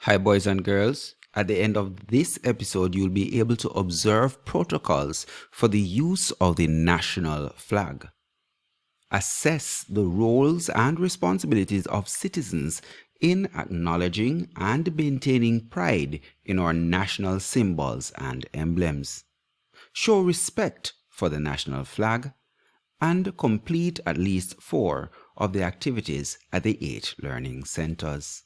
Hi boys and girls, at the end of this episode you'll be able to observe protocols for the use of the national flag. Assess the roles and responsibilities of citizens in acknowledging and maintaining pride in our national symbols and emblems. Show respect for the national flag and complete at least 4 of the activities at the 8 learning centers.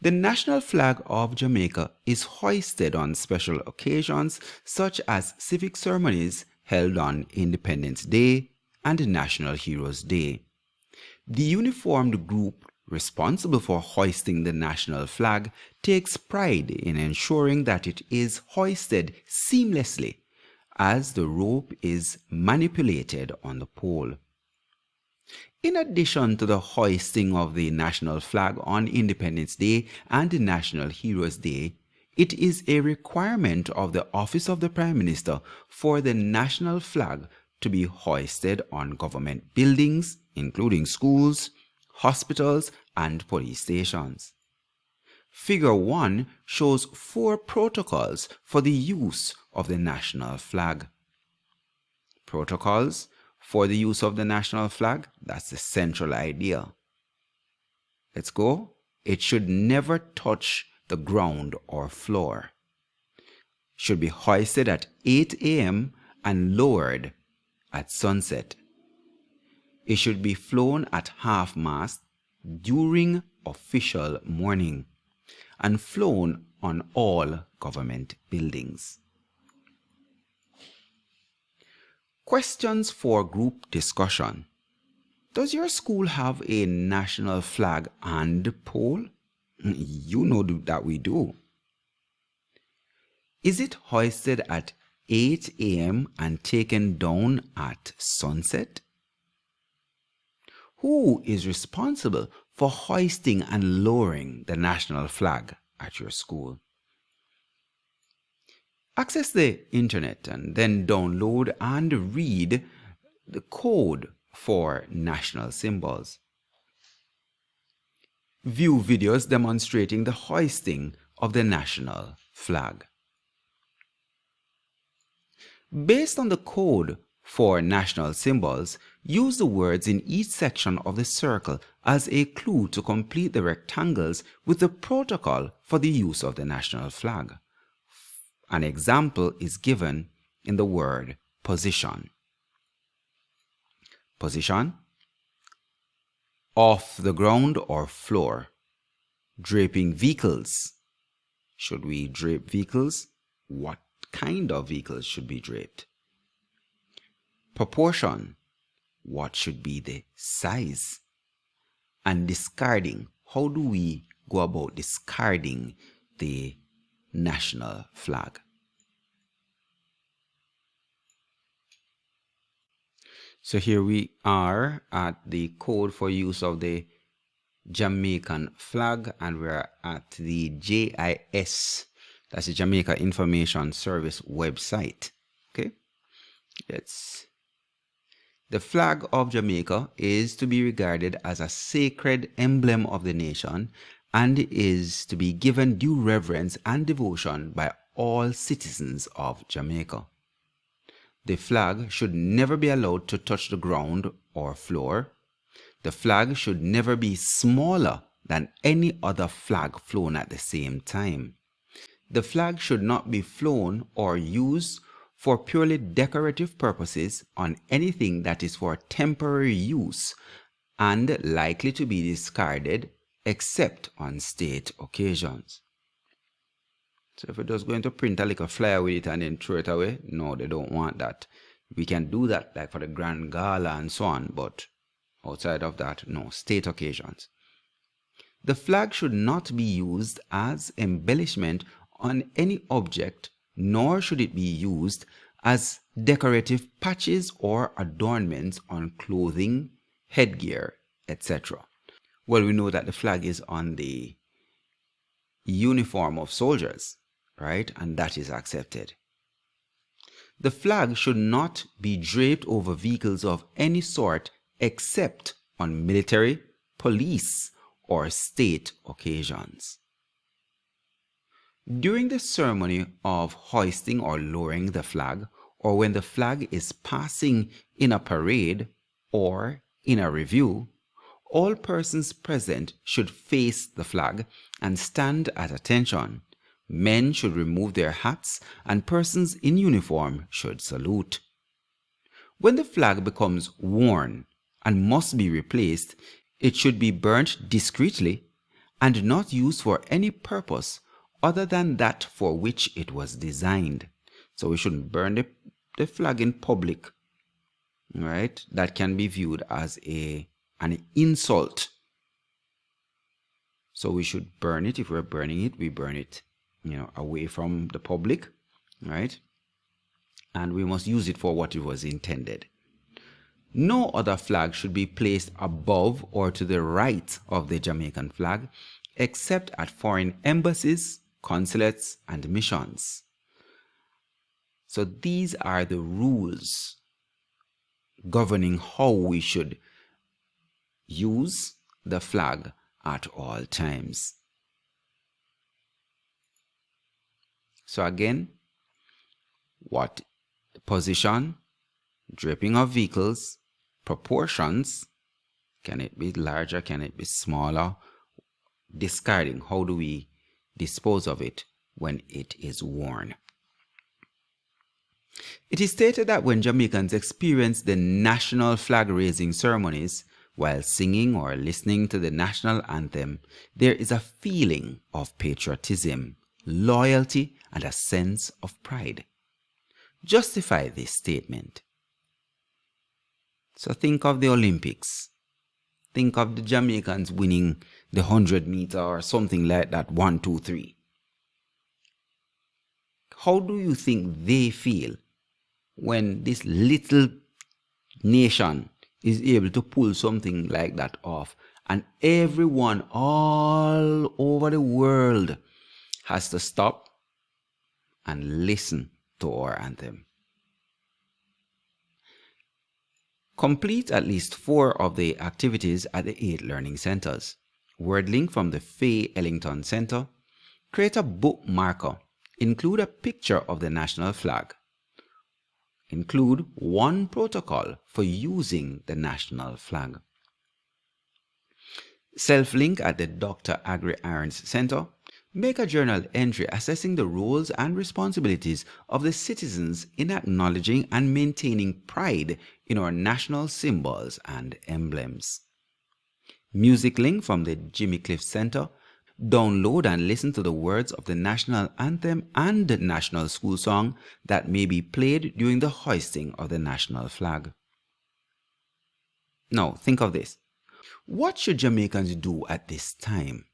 The national flag of Jamaica is hoisted on special occasions such as civic ceremonies held on Independence Day and National Heroes Day. The uniformed group responsible for hoisting the national flag takes pride in ensuring that it is hoisted seamlessly as the rope is manipulated on the pole. In addition to the hoisting of the national flag on Independence Day and National Heroes Day, it is a requirement of the Office of the Prime Minister for the national flag to be hoisted on government buildings, including schools, hospitals, and police stations. Figure 1 shows 4 protocols for the use of the national flag. Protocols for the use of the national flag, that's the central idea. Let's go. It should never touch the ground or floor. Should be hoisted at 8 a.m. and lowered at sunset. It should be flown at half-mast during official mourning and flown on all government buildings. Questions for group discussion. Does your school have a national flag and pole? You know that we do. Is it hoisted at 8 a.m. and taken down at sunset? Who is responsible for hoisting and lowering the national flag at your school? Access the internet and then download and read the code for national symbols. View videos demonstrating the hoisting of the national flag. Based on the code for national symbols, use the words in each section of the circle as a clue to complete the rectangles with the protocol for the use of the national flag. An example is given in the word position. Position. Off the ground or floor. Draping vehicles. Should we drape vehicles? What kind of vehicles should be draped? Proportion. What should be the size? And discarding. How do we go about discarding the national flag? So here we are at the code for use of the Jamaican flag, and we're at the JIS, that's the Jamaica Information Service website. Okay, the flag of Jamaica is to be regarded as a sacred emblem of the nation and is to be given due reverence and devotion by all citizens of Jamaica. The flag should never be allowed to touch the ground or floor. The flag should never be smaller than any other flag flown at the same time. The flag should not be flown or used for purely decorative purposes on anything that is for temporary use and likely to be discarded except on state occasions. So if we're just going to print a little flyer with it and then throw it away, no, they don't want that. We can do that like for the Grand Gala and so on, but outside of that, no, state occasions. The flag should not be used as embellishment on any object, nor should it be used as decorative patches or adornments on clothing, headgear, etc. Well, we know that the flag is on the uniform of soldiers, right? And that is accepted. The flag should not be draped over vehicles of any sort except on military, police, or state occasions. During the ceremony of hoisting or lowering the flag, or when the flag is passing in a parade or in a review, all persons present should face the flag and stand at attention. Men should remove their hats and persons in uniform should salute. When the flag becomes worn and must be replaced, it should be burnt discreetly and not used for any purpose other than that for which it was designed. So we shouldn't burn the flag in public, right? That can be viewed as an insult. So we should burn it. If we're burning it, we burn it, away from the public, right? And we must use it for what it was intended. No other flag should be placed above or to the right of the Jamaican flag, except at foreign embassies, consulates, and missions. So these are the rules governing how we should use the flag at all times. So again, what position, draping of vehicles, proportions, can it be larger, can it be smaller, discarding, how do we dispose of it when it is worn? It is stated that when Jamaicans experience the national flag raising ceremonies while singing or listening to the national anthem, there is a feeling of patriotism, loyalty, and a sense of pride. Justify this statement. So think of the Olympics. Think of the Jamaicans winning the 100-meter or something like that, 1, 2, 3. How do you think they feel when this little nation is able to pull something like that off, and everyone all over the world has to stop and listen to our anthem? Complete at least 4 of the activities at the 8 learning centers. Word link from the Faye Ellington Center. Create a bookmarker. Include a picture of the national flag. Include one protocol for using the national flag. Self-link at the Dr. Agri Irons Center. Make a journal entry assessing the roles and responsibilities of the citizens in acknowledging and maintaining pride in our national symbols and emblems. Music link from the Jimmy Cliff Center. Download and listen to the words of the national anthem and the national school song that may be played during the hoisting of the national flag. Now, think of this. What should Jamaicans do at this time?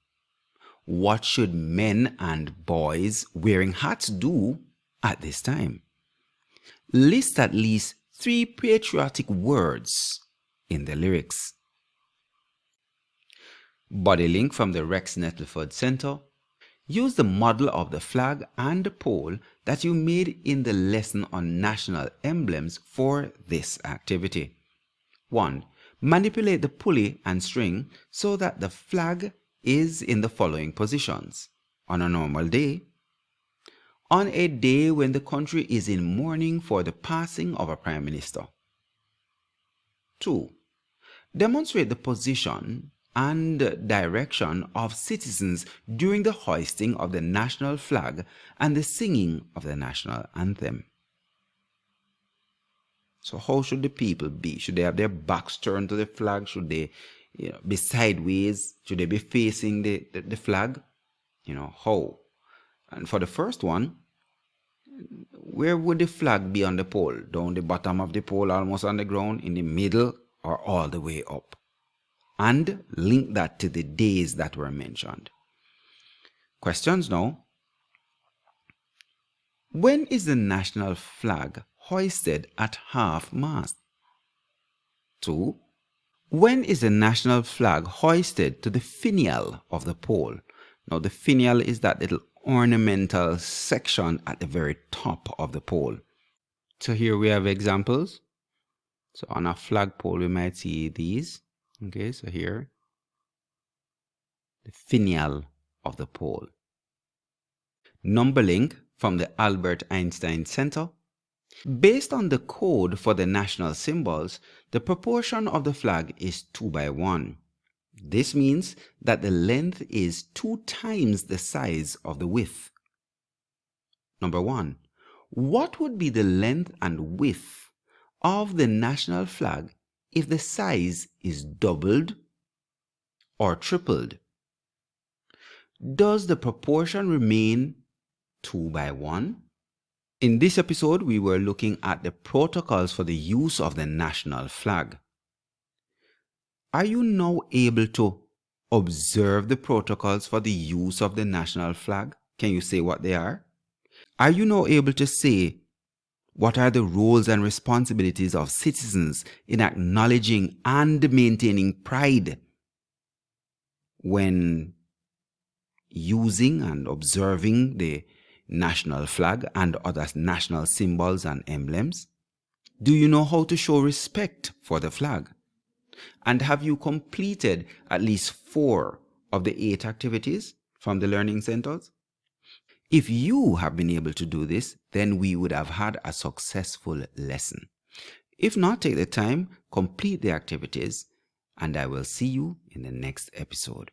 What should men and boys wearing hats do at this time? List at least 3 patriotic words in the lyrics. Body link from the Rex Nettleford Center. Use the model of the flag and the pole that you made in the lesson on national emblems for this activity. 1. Manipulate the pulley and string so that the flag is in the following positions. On a normal day. On a day when the country is in mourning for the passing of a Prime Minister. 2. Demonstrate the position and direction of citizens during the hoisting of the national flag and the singing of the national anthem. So how should the people be? Should they have their backs turned to the flag? Should they be sideways? Should they be facing the flag? How? And for the first one, where would the flag be on the pole? Down the bottom of the pole, almost on the ground, in the middle, or all the way up? And link that to the days that were mentioned. Questions now. When is the national flag hoisted at half-mast? 2. When is the national flag hoisted to the finial of the pole? Now the finial is that little ornamental section at the very top of the pole. So here we have examples. So on a flagpole we might see these. Okay, so here, the finial of the pole. NumberLink from the Albert Einstein Center. Based on the code for the national symbols, the proportion of the flag is 2:1. This means that the length is 2 times the size of the width. Number 1. What would be the length and width of the national flag if the size is doubled or tripled? Does the proportion remain 2:1? In this episode, we were looking at the protocols for the use of the national flag. Are you now able to observe the protocols for the use of the national flag? Can you say what they are? Are you now able to say what are the roles and responsibilities of citizens in acknowledging and maintaining pride when using and observing the national flag and other national symbols and emblems? Do you know how to show respect for the flag? And have you completed at least 4 of the 8 activities from the learning centers? If you have been able to do this, then we would have had a successful lesson. If not, take the time, complete the activities, and I will see you in the next episode.